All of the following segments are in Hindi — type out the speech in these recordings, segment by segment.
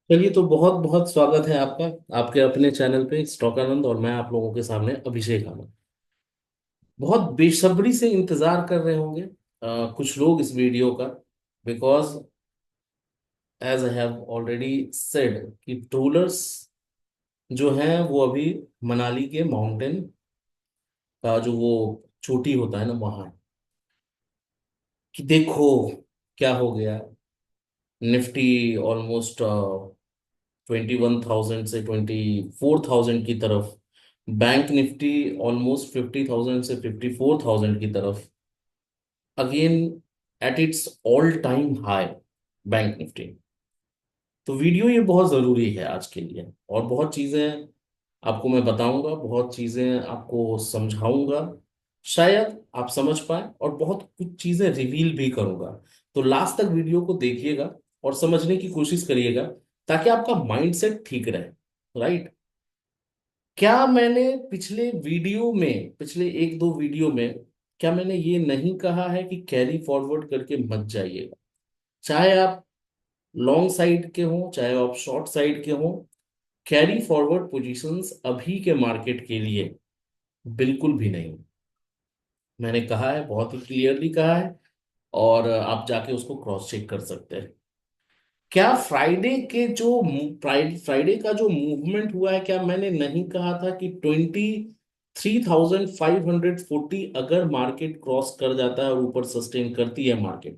चलिए, तो बहुत बहुत स्वागत है आपका आपके अपने चैनल पे स्टॉक आनंद। और मैं आप लोगों के सामने अभिषेक आनंद। बहुत बेसब्री से इंतजार कर रहे होंगे कुछ लोग इस वीडियो का। Because as I have already said कि ट्रूलर्स जो हैं वो अभी मनाली के माउंटेन का जो वो चोटी होता है ना वहां, कि देखो क्या हो गया। निफ्टी ऑलमोस्ट 21,000 से 24,000 की तरफ, बैंक निफ्टी ऑलमोस्ट 50,000 से 54,000 की तरफ, again at its all time high bank Nifty. तो वीडियो ये बहुत ज़रूरी है आज के लिए, और बहुत चीज़ें आपको मैं बताऊंगा, बहुत चीज़ें आपको समझाऊंगा, शायद आप समझ पाए, और बहुत कुछ चीज़ें रिवील भी करूंगा। तो लास्ट तक वीडियो को देखिएगा और समझने की कोशिश करिएगा, ताकि आपका माइंडसेट ठीक रहे। राइट। क्या मैंने पिछले एक दो वीडियो में क्या मैंने ये नहीं कहा है कि कैरी फॉरवर्ड करके मत जाइएगा? चाहे आप लॉन्ग साइड के हों, चाहे आप शॉर्ट साइड के हों, कैरी फॉरवर्ड पोजीशंस अभी के मार्केट के लिए बिल्कुल भी नहीं। मैंने कहा है, बहुत ही क्लियरली कहा है, और आप जाके उसको क्रॉस चेक कर सकते हैं। क्या फ्राइडे का जो मूवमेंट हुआ है, क्या मैंने नहीं कहा था कि 23,540 अगर मार्केट क्रॉस कर जाता है और ऊपर सस्टेन करती है मार्केट,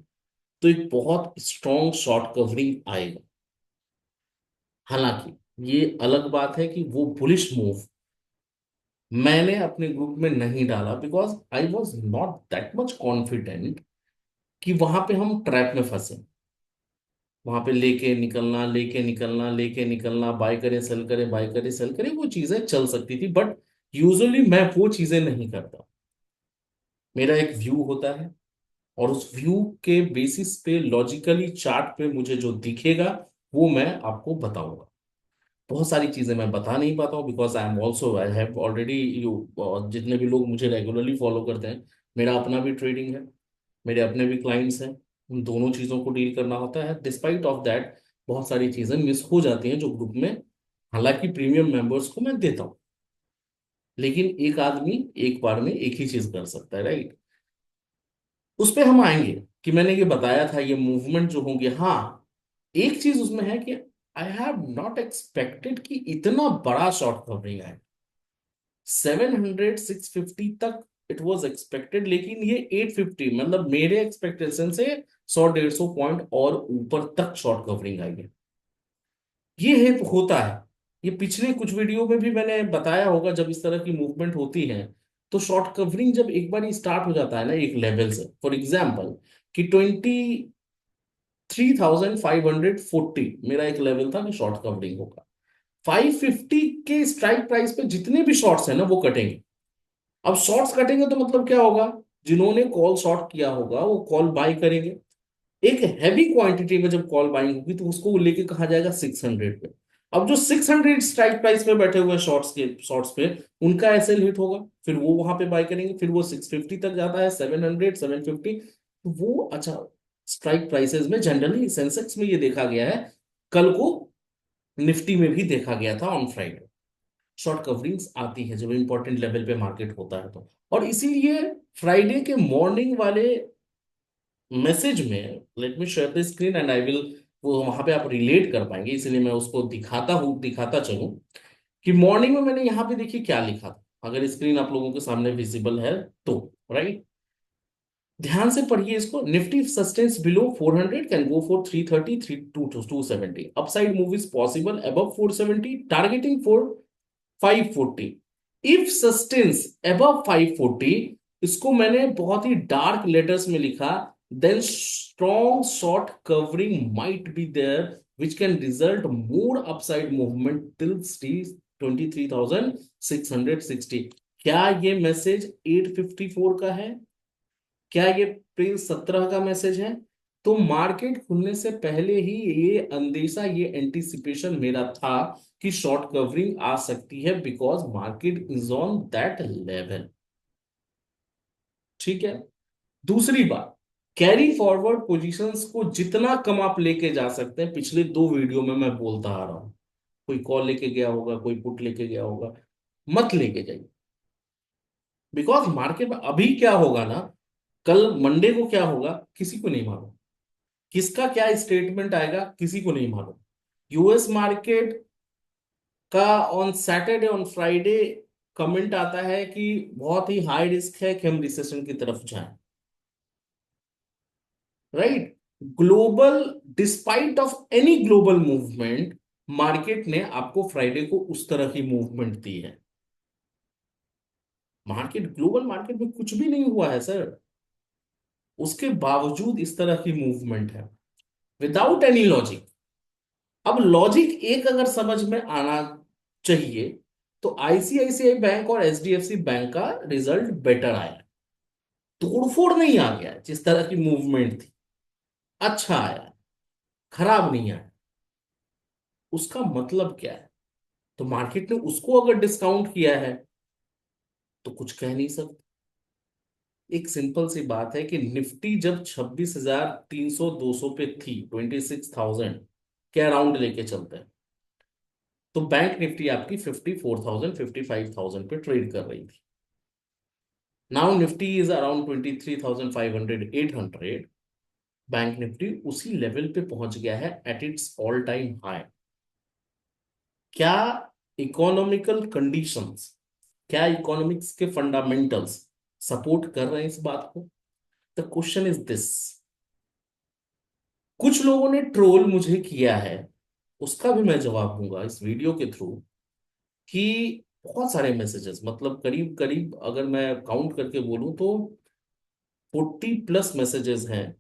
तो एक बहुत स्ट्रॉन्ग शॉर्ट कवरिंग आएगा। हालांकि ये अलग बात है कि वो बुलिश मूव मैंने अपने ग्रुप में नहीं डाला, because I was not that much confident कि वहां पे हम ट्रैप में फंसे। वहां पे लेके निकलना, लेके निकलना, लेके निकलना, बाय करें सेल करें, बाय करें सेल करें, वो चीजें चल सकती थी, बट यूजुअली मैं वो चीजें नहीं करता। मेरा एक व्यू होता है, और उस व्यू के बेसिस पे लॉजिकली चार्ट पे मुझे जो दिखेगा वो मैं आपको बताऊंगा। बहुत सारी चीजें मैं बता नहीं पाता हूँ, because I have already you जितने भी लोग मुझे रेगुलरली फॉलो करते हैं, मेरा अपना भी ट्रेडिंग है, मेरे अपने भी क्लाइंट्स हैं। उन दोनों चीज़ों को डील करना होता है। डिस्पाइट ऑफ दैट बहुत सारी चीज़ें मिस हो जाती हैं जो ग्रुप में, हालांकि प्रीमियम मेंबर्स को मैं देता हूँ, लेकिन एक आदमी एक बार में एक ही चीज़ कर सकता है। राइट। उस पे हम आएंगे कि मैंने ये बताया था, ये मूवमेंट जो होंगे। हाँ, एक चीज उसमें है कि आई हैव नॉट एक्सपेक्टेड कि इतना बड़ा शॉर्ट कवरिंग है। 700 650 तक इट वाज एक्सपेक्टेड, लेकिन ये 850, मतलब मेरे एक्सपेक्टेशन से 100 150 पॉइंट और ऊपर तक शॉर्ट कवरिंग आई है। ये है, होता है। ये पिछले कुछ वीडियो में भी मैंने बताया होगा, जब इस तरह की मूवमेंट होती है, तो शॉर्ट कवरिंग जब एक बार स्टार्ट हो जाता है ना एक लेवल से, फॉर एग्जाम्पल कि 23,540 मेरा एक लेवल था कि शॉर्ट कवरिंग होगा। 550 के स्ट्राइक प्राइस पे जितने भी शॉर्ट्स हैं ना वो कटेंगे। अब शॉर्ट्स कटेंगे तो मतलब क्या होगा? जिन्होंने कॉल शॉर्ट किया होगा वो कॉल बाय करेंगे। एक हैवी क्वांटिटी में जब कॉल बाइंग होगी तो उसको वो लेके कहा जाएगा 600 पे। अब जो 600 स्ट्राइक प्राइस पे बैठे हुए शॉर्ट्स पे, उनका एसएल हिट होगा, फिर वो वहां पे बाय करेंगे, फिर वो 650 तक जाता है, 700 750। तो वो अच्छा, स्ट्राइक प्राइसेस में जनरली सेंसेक्स में ये देखा गया है, कल को निफ्टी में भी देखा गया था ऑन फ्राइडे। शॉर्ट कवरिंग्स आती है जब इंपॉर्टेंट लेवल पे मार्केट होता है तो। और इसीलिए फ्राइडे के मॉर्निंग वाले मैसेज में, let me share the screen and I will, वो वहां पे आप रिलेट कर पाएंगे, इसलिए मैं उसको दिखाता चलूं कि मॉर्निंग में मैंने यहाँ पे देखिए क्या लिखा था। अगर स्क्रीन आप लोगों के सामने विजिबल है तो, राइट, ध्यान से पढ़िए इसको। Nifty sustains below 400 can go for 330 270, upside move is possible above 470, targeting for 540। If sustains above 540, इसको मैंने बहुत ही डार्क लेटर्स में लिखा, then strong short covering might be there which can result more upside movement till 23,660। क्या ये मैसेज 854 का है? क्या ये प्रिंस 17 का मैसेज है? तो मार्केट खुलने से पहले ही ये अंदेशा, ये एंटीसिपेशन मेरा था कि शॉर्ट कवरिंग आ सकती है, because market is on that level. ठीक है। दूसरी बात, कैरी फॉरवर्ड पोजीशंस को जितना कम आप लेके जा सकते हैं, पिछले 2 वीडियो में मैं बोलता आ रहा हूं। कोई कॉल लेके गया होगा, कोई पुट लेके गया होगा, मत लेके जाइए। बिकॉज मार्केट में अभी क्या होगा ना, कल मंडे को क्या होगा किसी को नहीं मालूम। किसका क्या स्टेटमेंट आएगा किसी को नहीं मालूम। यूएस मार्केट का on Saturday on Friday comment आता है कि बहुत ही हाई रिस्क है कि हम रिसेशन की तरफ जाएं। Right. Global, despite of any global movement, market ने आपको फ्राइडे को उस तरह की मूवमेंट दी है। मार्केट, ग्लोबल मार्केट में कुछ भी नहीं हुआ है सर, उसके बावजूद इस तरह की मूवमेंट है विदाउट एनी लॉजिक। अब लॉजिक एक अगर समझ में आना चाहिए, तो आईसीआईसीआई बैंक और एचडीएफसी बैंक का रिजल्ट बेटर आया। तोड़फोड़ नहीं आ गया जिस तरह की मूवमेंट थी, अच्छा आया, खराब नहीं आया। उसका मतलब क्या है? तो मार्केट ने उसको अगर डिस्काउंट किया है तो कुछ कह नहीं सकते। एक सिंपल सी बात है कि निफ्टी जब 26,300 200 पे थी, 26,000 के अराउंड लेके चलते हैं, तो बैंक निफ्टी आपकी 54,000 55,000 पे ट्रेड कर रही थी। Now Nifty is around 23,500 800। Bank Nifty उसी लेवल पे पहुंच गया है at its all time high. क्या इकोनॉमिकल कंडीशंस, क्या इकोनॉमिक्स के फंडामेंटल्स सपोर्ट कर रहे हैं इस बात को? The question is this. कुछ लोगों ने ट्रोल मुझे किया है, उसका भी मैं जवाब दूंगा इस वीडियो के थ्रू, कि बहुत सारे मैसेजेस, मतलब करीब करीब अगर मैं काउंट करके बोलूं तो 40+ मैसेजेस हैं।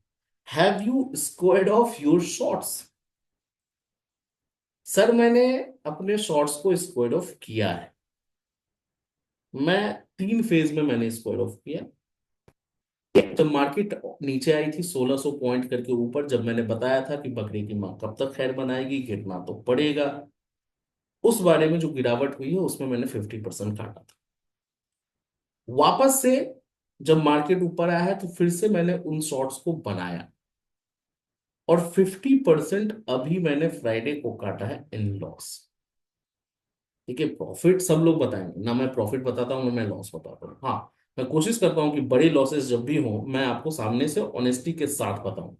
Have you squared of your shorts? Sir मैंने अपने शॉर्ट्स को स्क्वायर्ड ऑफ किया है। मैं 3 फेज में मैंने स्क्वायर्ड ऑफ किया। जब मार्केट नीचे आई थी 1600 पॉइंट करके ऊपर, जब मैंने बताया था कि बकरी की मां कब तक खैर बनाएगी, गिरना तो पड़ेगा, उस बारे में जो गिरावट हुई है उसमें मैंने 50% काटा था। वापस से जब मार्केट ऊपर आया है तो फिर से मैंने उन शॉर्ट्स को बनाया, और 50% अभी मैंने फ्राइडे को काटा है इन लॉस। ठीक है, प्रॉफिट सब लोग बताएंगे ना, मैं प्रॉफिट बताता हूँ ना मैं लॉस बताता हूँ। हाँ, मैं कोशिश करता हूँ कि बड़े लॉसेस जब भी हो मैं आपको सामने से ऑनेस्टी के साथ बताऊं।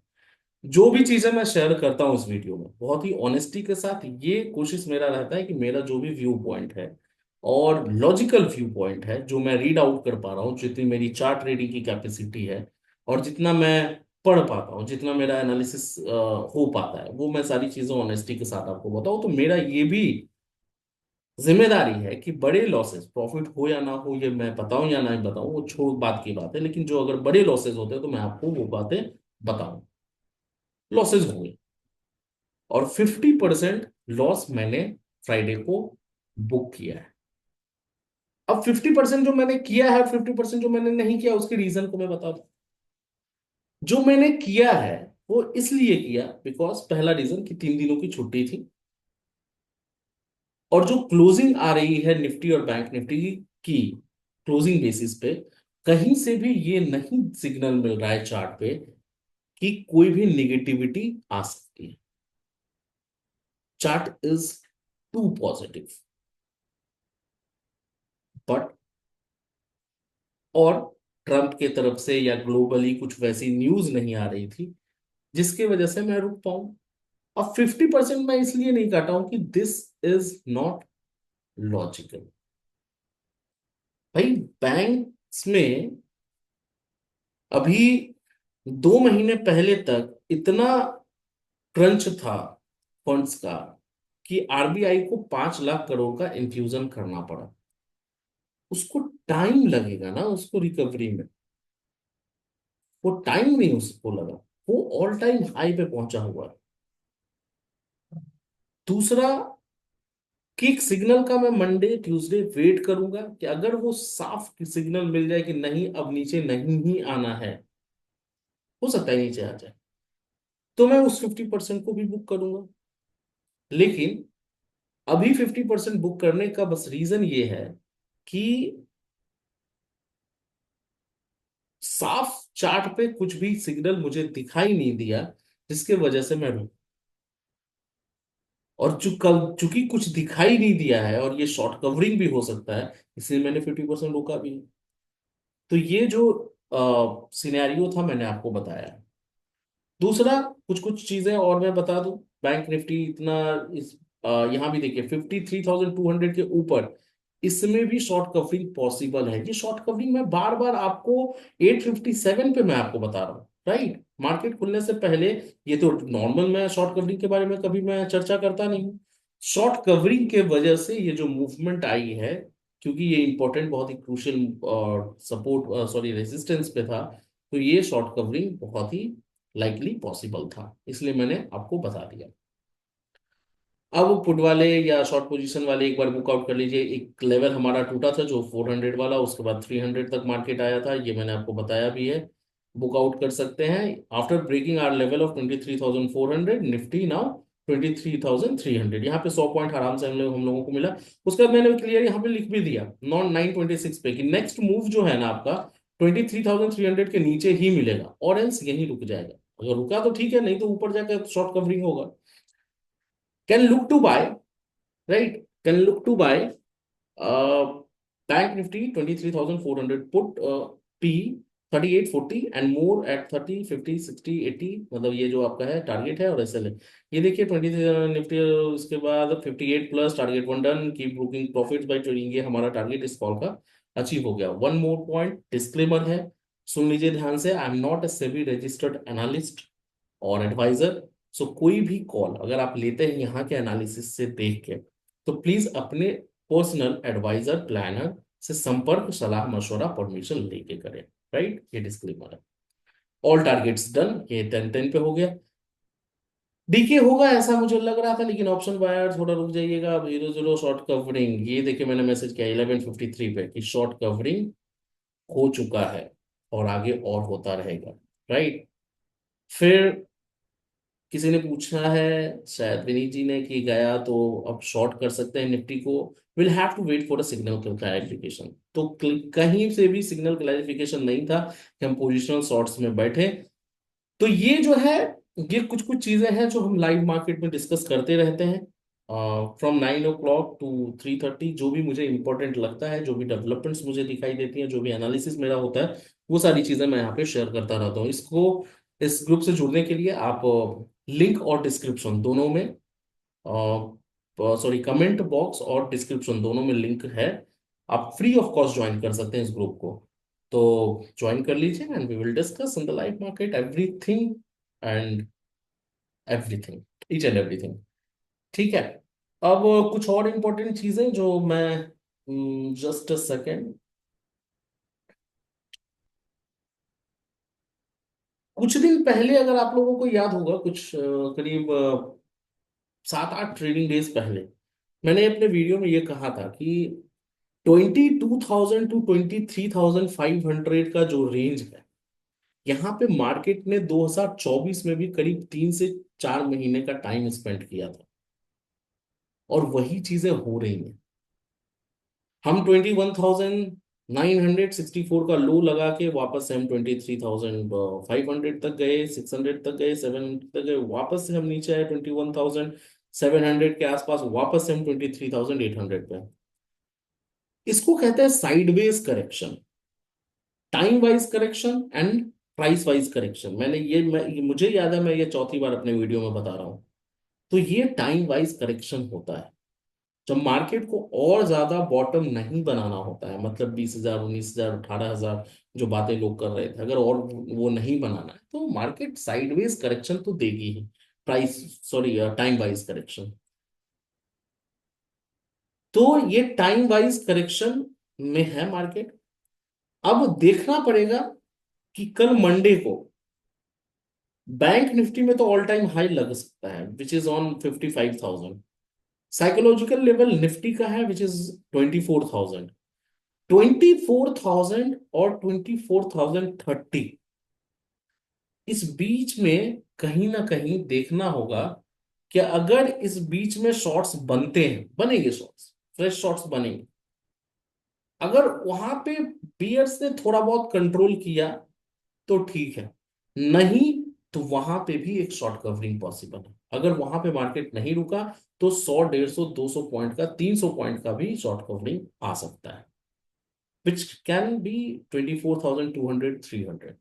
जो भी चीजें मैं शेयर करता हूँ इस वीडियो में बहुत ही ऑनेस्टी के साथ, ये कोशिश मेरा रहता है कि मेरा जो भी व्यू पॉइंट है और लॉजिकल व्यू पॉइंट है, जो मैं रीड आउट कर पा रहा हूँ, जितनी मेरी चार्ट रीडिंग की कैपेसिटी है और जितना मैं पढ़ पाता हूँ, जितना मेरा एनालिसिस हो पाता है, वो मैं सारी चीजें ऑनेस्टी के साथ आपको बताऊँ। तो मेरा ये भी जिम्मेदारी है कि बड़े लॉसेस, प्रॉफिट हो या ना हो, ये मैं बताऊं या ना बताऊं वो छोड़ बात की बात है, लेकिन जो अगर बड़े लॉसेस होते हैं तो मैं आपको वो बातें बताऊं। लॉसेस हुए और 50% लॉस मैंने फ्राइडे को बुक किया है। अब 50% जो मैंने किया है और 50% जो मैंने नहीं किया, उसके रीजन को मैं बता दूं। जो मैंने किया है वो इसलिए किया बिकॉज पहला रीजन कि 3 दिनों की छुट्टी थी, और जो क्लोजिंग आ रही है निफ्टी और बैंक निफ्टी की क्लोजिंग बेसिस पे, कहीं से भी ये नहीं सिग्नल मिल रहा है चार्ट पे कि कोई भी निगेटिविटी आ सकती है। Chart is too positive. But, और ट्रंप के तरफ से या ग्लोबली कुछ वैसी न्यूज नहीं आ रही थी जिसकी वजह से मैं रुक पाऊं। अब 50% मैं इसलिए नहीं काटा हूं कि दिस इज नॉट लॉजिकल। भाई, बैंक्स में अभी 2 महीने पहले तक इतना क्रंच था फंड्स का कि आरबीआई को 5 लाख करोड़ का इंफ्यूजन करना पड़ा। उसको टाइम लगेगा ना उसको रिकवरी में, वो टाइम नहीं उसको लगा। वो ऑल टाइम हाई पे पहुंचा हुआ है। दूसरा, किक सिग्नल का मैं मंडे ट्यूसडे वेट करूंगा कि अगर वो साफ सिग्नल मिल जाए कि नहीं अब नीचे नहीं ही आना है, हो सकता है नीचे आ जाए, तो मैं उस 50% को भी बुक करूंगा। लेकिन अभी 50% बुक करने का बस रीजन ये है कि साफ चार्ट पे कुछ भी सिग्नल मुझे दिखाई नहीं दिया जिसके वजह से मैं रुक, और चूंकि कुछ दिखाई नहीं दिया है और ये शॉर्ट कवरिंग भी हो सकता है, इसलिए मैंने 50% रोका भी। तो ये जो सिनेरियो था मैंने आपको बताया। दूसरा, कुछ कुछ चीजें और मैं बता दूं। बैंक निफ्टी इतना इस यहाँ भी देखिए 53,200 के ऊपर, इसमें भी शॉर्ट कवरिंग पॉसिबल है। ये शॉर्ट कवरिंग मैं बार बार आपको 857 पे मैं आपको बता रहा हूँ, राइट, मार्केट खुलने से पहले। ये तो नॉर्मल, मैं शॉर्ट कवरिंग के बारे में कभी मैं चर्चा करता नहीं हूँ। शॉर्ट कवरिंग के वजह से ये जो मूवमेंट आई है, क्योंकि ये इंपॉर्टेंट, बहुत ही क्रूशियल सपोर्ट, सॉरी, रेजिस्टेंस पे था, तो ये शॉर्ट कवरिंग बहुत ही लाइकली पॉसिबल था, इसलिए मैंने आपको बता दिया। अब पुट वाले या शॉर्ट पोजीशन वाले एक बार बुकआउट कर लीजिए। एक लेवल हमारा टूटा था जो 400 वाला, उसके बाद 300 तक मार्केट आया था, ये मैंने आपको बताया भी है। बुकआउट कर सकते हैं after breaking our level of 23,400, Nifty now 23,300। यहाँ पे 100 पॉइंट आराम से हम लोगों को मिला। उसके बाद मैंने क्लियर यहाँ पे लिख भी दिया नॉन 926 पे कि नेक्स्ट मूव जो है ना आपका 23,300 के नीचे ही मिलेगा, और एल्स यहीं रुक जाएगा। अगर रुका तो ठीक है, नहीं तो ऊपर जाकर शॉर्ट कवरिंग होगा। Can look to buy, right, can look to buy uh, bank nifty 23,400 put p 3840 and more at 30 50 60 80, मतलब ये जो आपका है टारगेट है, और एसएल है। ये देखिए 20 निफ्टी, उसके बाद 58 plus target one done, keep booking profits by trading, ये हमारा टारगेट इस कॉल का अचीव हो गया। वन मोर पॉइंट डिस्क्लेमर है, सुन लीजिए ध्यान से। I am not a SEBI registered analyst और एडवाइजर। सो कोई भी कॉल अगर आप लेते हैं यहाँ के एनालिसिस से देख के, तो प्लीज अपने पर्सनल एडवाइजर प्लानर से संपर्क, सलाह मशवरा, परमिशन लेके करें, राइट। ये डिस्क्लेमर है। ऑल टारगेट्स डन, ये 10-10 पे हो गया। डीके होगा ऐसा मुझे लग रहा था, लेकिन ऑप्शन बायर थोड़ा रुक जाइएगा। 00 शॉर्ट कवरिंग, ये देखिए मैंने मैसेज किया 11:53 पे कि शॉर्ट कवरिंग हो चुका है और आगे और होता रहेगा, राइट। फिर किसी ने पूछा है, शायद विनीत जी ने, कि गया तो अब शॉर्ट कर सकते हैं निफ्टी को, will have to wait for a signal clarification. तो कहीं से भी सिग्नल क्लैरिफिकेशन नहीं था कि हम पोजिशनल शॉर्ट्स में बैठे। तो ये जो है, ये कुछ कुछ चीजें हैं जो हम लाइव मार्केट में डिस्कस करते रहते हैं। फ्रॉम 9 o'clock to 3:30, जो भी मुझे इंपॉर्टेंट लगता है, जो भी डेवलपमेंट्स मुझे दिखाई देती हैं, जो भी एनालिसिस मेरा होता है, वो सारी चीजें मैं यहाँ पे शेयर करता रहता हूँ। इसको, इस ग्रुप से जुड़ने के लिए आप लिंक और डिस्क्रिप्शन दोनों में, सॉरी, कमेंट बॉक्स और डिस्क्रिप्शन दोनों में लिंक है। आप फ्री ऑफ कॉस्ट ज्वाइन कर सकते हैं इस ग्रुप को। तो ज्वाइन कर लीजिए and we will discuss in the live market everything and everything, each and everything. ठीक है। अब कुछ और इंपॉर्टेंट चीजें जो मैं, जस्ट अ सेकेंड, कुछ दिन पहले अगर आप लोगों को याद होगा, कुछ करीब 7-8 ट्रेडिंग डेज पहले, मैंने अपने वीडियो में ये कहा था कि 22,000 to 23,500 का जो रेंज है, यहाँ पे मार्केट ने 2024 में भी करीब 3 से 4 महीने का टाइम स्पेंड किया था, और वही चीजें हो रही हैं। हम 21,964 का लो लगा के वापस से हम 23,500 तक गए, 600 तक गए, 700 तक गए, वापस से हम नीचे आए 21,700 के आसपास, वापस से हम 23,800 पे। इसको कहते हैं sideways correction, time wise correction and price wise correction. ये मुझे याद है, मैं ये चौथी बार अपने वीडियो में बता रहा हूं। तो ये टाइम वाइज करेक्शन होता है जब मार्केट को और ज्यादा बॉटम नहीं बनाना होता है, मतलब 20,000, 19,000, 18,000, जो बातें लोग कर रहे थे, अगर और वो नहीं बनाना है तो मार्केट साइडवेज करेक्शन तो देगी ही। Price, sorry, time wise correction. तो ये टाइम वाइज करेक्शन में है मार्केट। अब देखना पड़ेगा कि कल मंडे को बैंक निफ्टी में तो ऑल टाइम हाई लग सकता है which is on 55,000। Psychological level Nifty का है विच इज 24,000। 24,000 और 24,030, इस बीच में कहीं ना कहीं देखना होगा कि अगर इस बीच में शॉर्ट्स बनते हैं, बनेंगे शॉर्ट्स, फ्रेश शॉर्ट्स बनेंगे। अगर वहां पे बियर्स ने थोड़ा बहुत कंट्रोल किया तो ठीक है, नहीं तो वहां पे भी एक शॉर्ट कवरिंग पॉसिबल है। अगर वहां पे मार्केट नहीं रुका तो 100, 150, 200 पॉइंट का, 300 पॉइंट का भी शॉर्ट कवरिंग आ सकता है, विच कैन बी 24,200, 300।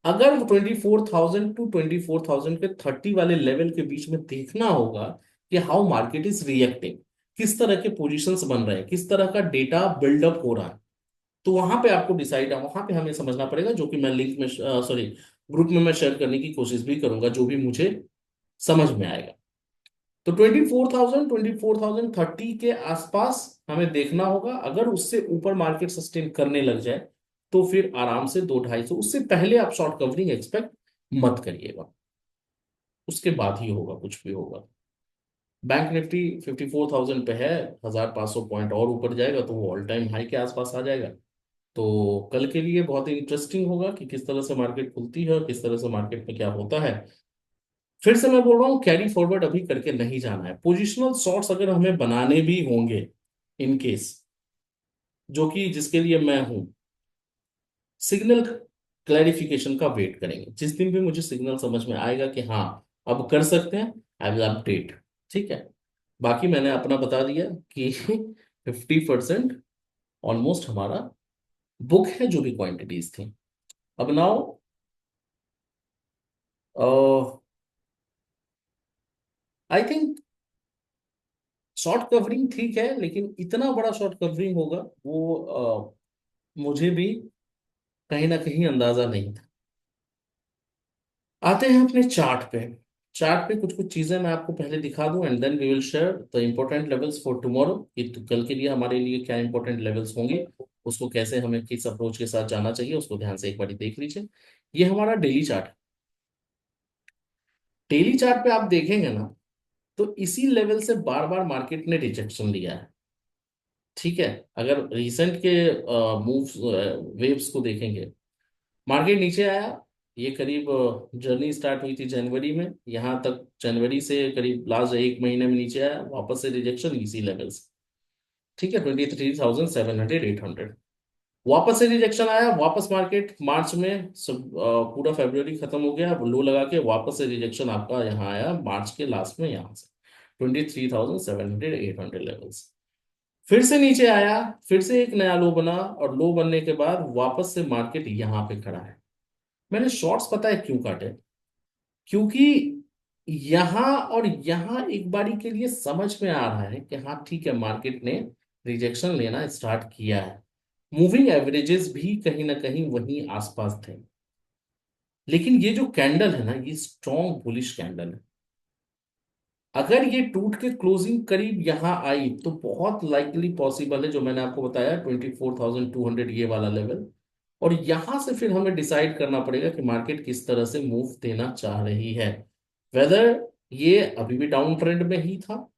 अगर 24,000 टू 24,000 के 30 वाले लेवल के बीच में देखना होगा कि हाउ मार्केट इज रिएक्टिंग, किस तरह के पोजीशंस बन रहे हैं, किस तरह का डेटा बिल्डअप हो रहा है, तो वहां पे आपको डिसाइड, वहां पे हमें समझना पड़ेगा, जो कि मैं लिंक में, सॉरी, ग्रुप में मैं शेयर करने की कोशिश भी करूंगा, जो भी मुझे समझ में आएगा। तो 24,000, 24,030 के आसपास हमें देखना होगा। अगर उससे ऊपर मार्केट सस्टेन करने लग जाए तो फिर आराम से 2-250, उससे पहले आप शॉर्ट कवरिंग एक्सपेक्ट मत करिएगा, उसके बाद ही होगा कुछ भी होगा। बैंक निफ्टी 54,000 पे है, 1,500 पॉइंट और ऊपर जाएगा तो वो ऑल टाइम हाई के आसपास आ जाएगा। तो कल के लिए बहुत ही इंटरेस्टिंग होगा कि किस तरह से मार्केट खुलती है और किस तरह से मार्केट में क्या होता है। फिर से मैं बोल रहा हूँ, कैरी फॉरवर्ड अभी करके नहीं जाना है। पोजिशनल शॉर्ट्स अगर हमें बनाने भी होंगे, इन केस, जो कि जिसके लिए मैं हूं, सिग्नल क्लैरिफिकेशन का वेट करेंगे। जिस दिन भी मुझे सिग्नल समझ में आएगा कि हाँ अब कर सकते हैं, आई विल अपडेट। ठीक है, बाकी मैंने अपना बता दिया कि 50% ऑलमोस्ट हमारा बुक है, जो भी क्वांटिटीज थी। अब now I think short covering ठीक है, लेकिन इतना बड़ा शॉर्ट कवरिंग होगा वो मुझे भी कहीं ना कहीं अंदाजा नहीं था। आते हैं अपने चार्ट पे। चार्ट पे कुछ कुछ चीजें मैं आपको पहले दिखा दूं, and then we will share the important levels for tomorrow, कि कल के लिए हमारे लिए क्या इंपॉर्टेंट लेवल्स होंगे, उसको कैसे हमें किस अप्रोच के साथ जाना चाहिए, उसको ध्यान से एक बार देख लीजिए। ये हमारा डेली चार्ट। डेली चार्ट पे आप देखेंगे ना, तो इसी लेवल से बार बार मार्केट ने रिजेक्शन लिया है। ठीक है, अगर रिसेंट के मूव्स, वेव्स को देखेंगे, मार्केट नीचे आया, ये करीब जर्नी स्टार्ट हुई थी जनवरी में, यहाँ तक जनवरी से करीब लास्ट एक महीने में नीचे आया, वापस से रिजेक्शन इसी लेवल से। ठीक है, 23,700, 800, वापस से रिजेक्शन आया, वापस मार्केट मार्च में सब, पूरा फरवरी खत्म हो गया, लो लगा के वापस से रिजेक्शन आपका यहाँ आया मार्च के लास्ट में, यहाँ से 23,700, 800 लेवल्स। फिर से नीचे आया, फिर से एक नया लो बना, और लो बनने के बाद वापस से मार्केट यहाँ पे खड़ा है। मैंने शॉर्ट्स पता है क्यों काटे, क्योंकि यहां और यहां एक बारी के लिए समझ में आ रहा है कि हाँ ठीक है, मार्केट ने रिजेक्शन लेना स्टार्ट किया है। मूविंग एवरेजेस भी कहीं ना कहीं वहीं आसपास थे, लेकिन ये जो कैंडल है ना, ये स्ट्रॉन्ग बुलिश कैंडल है। अगर ये टूट के क्लोजिंग करीब यहां आई तो बहुत लाइकली पॉसिबल है, जो मैंने आपको बताया, 24,200 ये वाला लेवल। और यहां से फिर हमें डिसाइड करना पड़ेगा कि मार्केट किस तरह से मूव देना चाह रही है, वेदर ये अभी भी डाउन ट्रेंड में ही था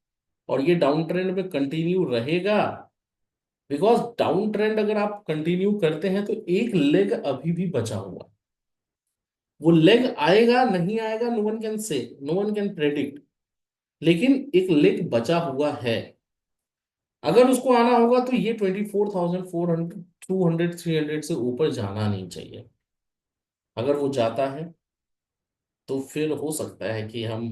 और ये डाउन ट्रेंड में कंटिन्यू रहेगा। बिकॉज डाउन ट्रेंड अगर आप कंटिन्यू करते हैं तो एक लेग अभी भी बचा हुआ है। वो लेग आएगा नहीं आएगा, no one can say, no one can predict, लेकिन एक लेग बचा हुआ है। अगर उसको आना होगा तो ये 24,400, 200, 300 से ऊपर जाना नहीं चाहिए। अगर वो जाता है तो फिर हो सकता है कि हम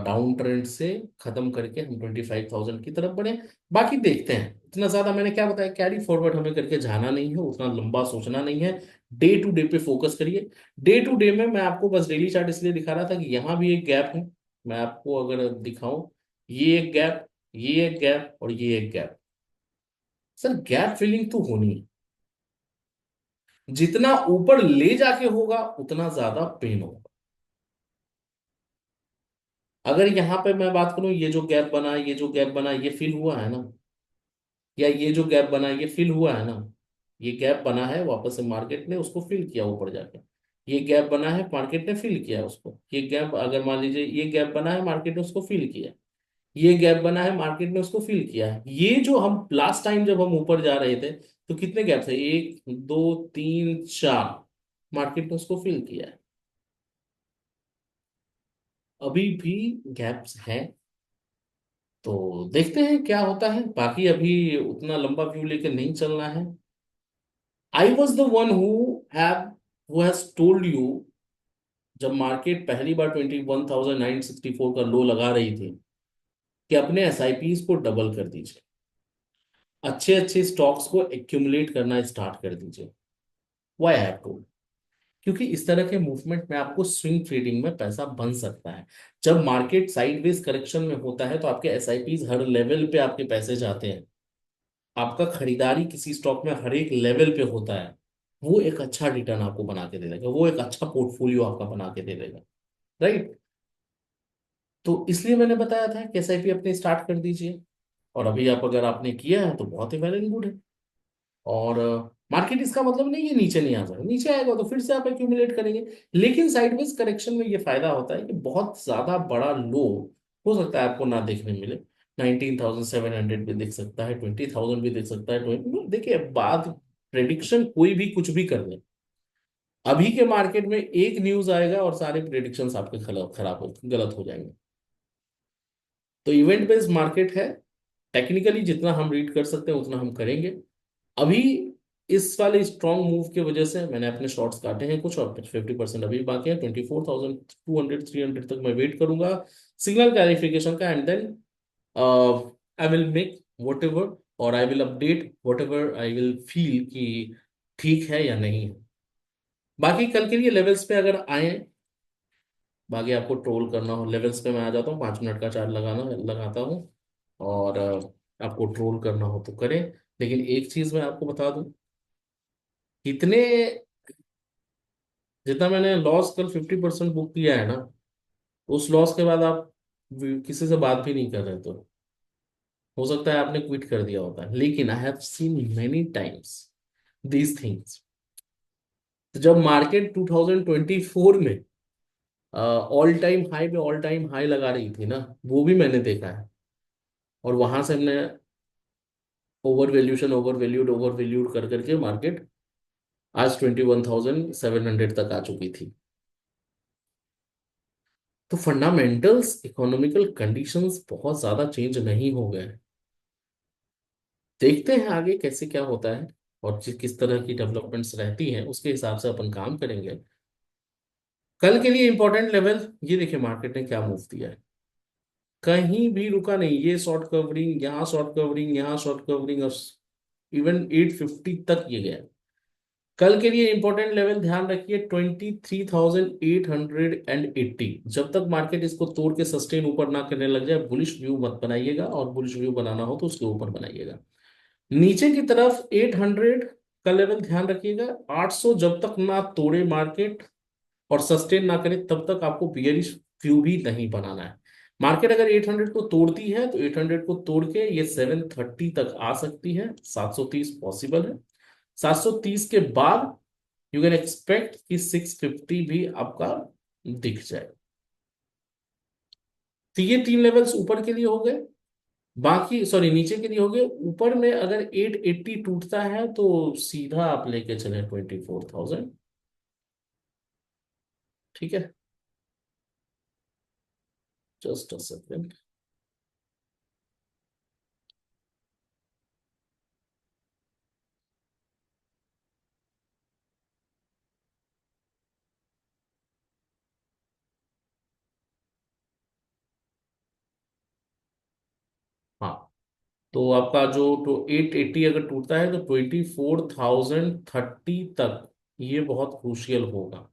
डाउन ट्रेंड से खत्म करके हम 25,000 की तरफ बढ़े। बाकी देखते हैं, इतना ज्यादा मैंने क्या बताया, कैरी फॉरवर्ड हमें करके जाना नहीं है, उतना लंबा सोचना नहीं है। डे टू डे पे फोकस करिए। डे टू डे में मैं आपको बस डेली चार्ट इसलिए दिखा रहा था कि यहाँ भी एक गैप है। मैं आपको अगर दिखाऊं, ये एक गैप, ये एक गैप और ये एक गैप। सर गैप फिलिंग तो होनी है, जितना ऊपर ले जाके होगा उतना ज्यादा पेन होगा। अगर यहाँ पे मैं बात करूं, ये जो गैप बना, ये जो गैप बना, ये फिल हुआ है ना, या ये जो गैप बना है ये फिल हुआ है ना, ये गैप बना है, वापस से मार्केट ने उसको फिल किया ऊपर जाके। ये गैप बना है, मार्केट ने फिल किया उसको। ये गैप अगर मान लीजिए, ये गैप बना है, मार्केट ने उसको फिल किया। ये गैप बना है, मार्केट ने उसको फिल किया है। ये जो हम लास्ट टाइम जब हम ऊपर जा रहे थे तो कितने गैप थे, 1, 2, 3, 4, मार्केट ने उसको फिल किया है। अभी भी गैप्स हैं, तो देखते हैं क्या होता है। बाकी अभी उतना लंबा व्यू लेके नहीं चलना है। I was the one who have who has told you, जब मार्केट पहली बार 21,964 का लो लगा रही थी, कि अपने एसआईपीज को डबल कर दीजिए, अच्छे अच्छे स्टॉक्स को एक्यूमुलेट करना स्टार्ट कर दीजिए। Why I have told? क्योंकि इस तरह के मूवमेंट में आपको स्विंग ट्रेडिंग में पैसा बन सकता है। जब मार्केट साइडवेज करेक्शन में होता है तो आपके एसआईपीज हर लेवल पे आपके पैसे जाते हैं। आपका खरीदारी किसी स्टॉक में हर एक लेवल पे होता है। वो एक अच्छा रिटर्न आपको बना के दे देगा, वो एक अच्छा पोर्टफोलियो आपका बना के दे देगा। राइट। तो इसलिए मैंने बताया था कि एसआईपी अपने स्टार्ट कर दीजिए। और अभी आप, अगर आपने किया है तो बहुत ही वेल एंड गुड है। और मार्केट इसका मतलब नहीं है नीचे नहीं आ जाएगा, नीचे आएगा तो फिर से आप एक्यूमुलेट करेंगे। लेकिन साइडवेज करेक्शन में ये फायदा होता है कि बहुत ज्यादा बड़ा लो हो सकता है आपको ना देखने मिले। 19,700 भी दिख सकता है, 20,000 भी दिख सकता है, 20, देखिए बात, प्रेडिक्शन कोई भी कुछ भी कर ले। अभी के मार्केट में एक न्यूज आएगा और सारे प्रेडिक्शंस आपके खराब खराब हो गलत हो जाएंगे। तो इवेंट बेस्ड मार्केट है। टेक्निकली जितना हम रीड कर सकते हैं उतना हम करेंगे। अभी इस वाले स्ट्रॉन्ग मूव की वजह से मैंने अपने शॉर्ट्स काटे हैं कुछ, और 50% अभी बाकी है। 24,200 300 तक मैं वेट करूंगा सिग्नल क्लैरिफिकेशन का, and then I will make whatever, और I will update whatever I will feel कि ठीक है या नहीं है। बाकी कल के लिए लेवल्स पे अगर आए, बाकी आपको ट्रोल करना हो लेवल्स पे मैं आ जाता हूँ, 5 मिनट का चार्ज लगाता हूँ। और आपको ट्रोल करना हो तो करें। लेकिन एक चीज मैं आपको बता दूं, इतने, जितना मैंने लॉस कल 50% बुक किया है ना, उस लॉस के बाद आप किसी से बात भी नहीं कर रहे, तो हो सकता है आपने क्विट कर दिया होता है। लेकिन I have seen many times these things. तो जब मार्केट 2024 में ऑल टाइम हाई पे ऑल टाइम हाई लगा रही थी ना, वो भी मैंने देखा है। और वहां से हमने ओवर वैल्यूशन, ओवर वैल्यूड कर करके मार्केट आज 21,700 तक आ चुकी थी। तो फंडामेंटल्स, इकोनॉमिकल कंडीशंस बहुत ज्यादा चेंज नहीं हो गए। देखते हैं आगे कैसे क्या होता है, और किस तरह की डेवलपमेंट्स रहती हैं उसके हिसाब से अपन काम करेंगे। कल के लिए इंपॉर्टेंट लेवल ये देखिए, मार्केट ने क्या मूव दिया है, कहीं भी रुका नहीं। ये शॉर्ट कवरिंग, यहाँ शॉर्ट कवरिंग, यहाँ शॉर्ट कवरिंग, इवन 850 तक ये गया। कल के लिए इंपॉर्टेंट लेवल ध्यान रखिए, 23,880। जब तक मार्केट इसको तोड़ के सस्टेन ऊपर ना करने लग जाए, बुलिश व्यू मत बनाइएगा, और बुलिश व्यू बनाना हो तो उसके ऊपर बनाइएगा। नीचे की तरफ 800 का लेवल ध्यान रखिएगा। 800 जब तक ना तोड़े मार्केट और सस्टेन ना करे, तब तक आपको बियरिश व्यू भी नहीं बनाना है। मार्केट अगर 800 को तोड़ती है तो 800 को तोड़ के ये 730 तक आ सकती है, 730 पॉसिबल है। 730 के बाद यू कैन एक्सपेक्ट कि 650 भी आपका दिख जाए। तो ये तीन लेवल्स ऊपर के लिए हो गए। बाकी, सॉरी, नीचे के लिए हो गए। ऊपर में अगर 880 टूटता है तो सीधा आप लेके चले 24,000। ठीक है, जस्ट अ सेकेंड। हाँ, तो आपका जो तो 880 अगर टूटता है तो 24,030 तक ये बहुत क्रूशियल होगा।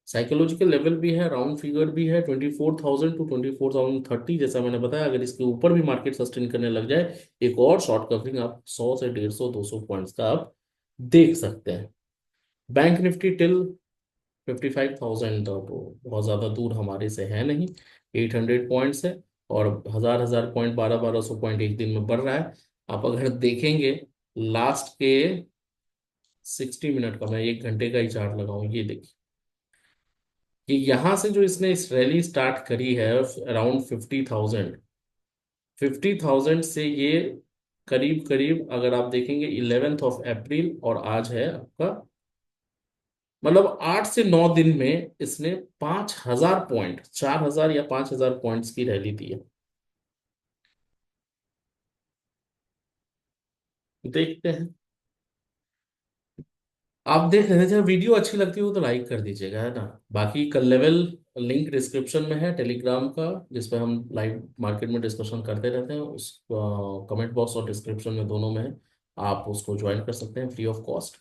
साइकोलॉजिकल लेवल भी है, राउंड फिगर भी है, 24,000 to 24,030। जैसा मैंने बताया, अगर इसके ऊपर भी मार्केट सस्टेन करने लग जाए, एक और शॉर्ट कवरिंग आप 100 से 150 200 पॉइंट्स का आप देख सकते हैं। बैंक निफ्टी टिल 55,000 तो बहुत ज्यादा दूर हमारे से है नहीं, 800 पॉइंट्स है। और हजार हजार पॉइंट, 1200 पॉइंट एक दिन में बढ़ रहा है। आप अगर देखेंगे लास्ट के 60 मिनट का, मैं 1 घंटे का ही चार्ट लगाऊं, ये देखिए कि यहां से जो इसने इस रैली स्टार्ट करी है अराउंड 50,000, 50,000 से ये करीब करीब, अगर आप देखेंगे 11 अप्रैल और आज है आपका, मतलब 8 से 9 दिन में इसने 5,000 पॉइंट, 4,000 या 5,000 पॉइंट्स की रैली दी है। देखते हैं। आप देख रहे थे, जब वीडियो अच्छी लगती हो तो लाइक कर दीजिएगा, है ना। बाकी कल लेवल लिंक डिस्क्रिप्शन में है टेलीग्राम का, जिसपे हम लाइव मार्केट में डिस्कशन करते रहते हैं, उस कमेंट बॉक्स और डिस्क्रिप्शन में दोनों में है। आप उसको ज्वाइन कर सकते हैं फ्री ऑफ कॉस्ट।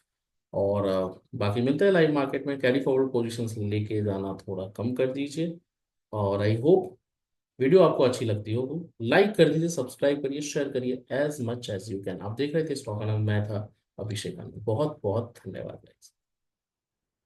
और बाकी मिलते हैं लाइव मार्केट में। कैरी फॉरवर्ड पोजीशंस लेके जाना थोड़ा कम कर दीजिए। और आई होप वीडियो आपको अच्छी लगती हो तो लाइक कर दीजिए, सब्सक्राइब करिए, शेयर करिए as much as you can. आप देख रहे थे स्टॉक आनंद, मैं था अभिषेक आनंद। बहुत बहुत धन्यवाद।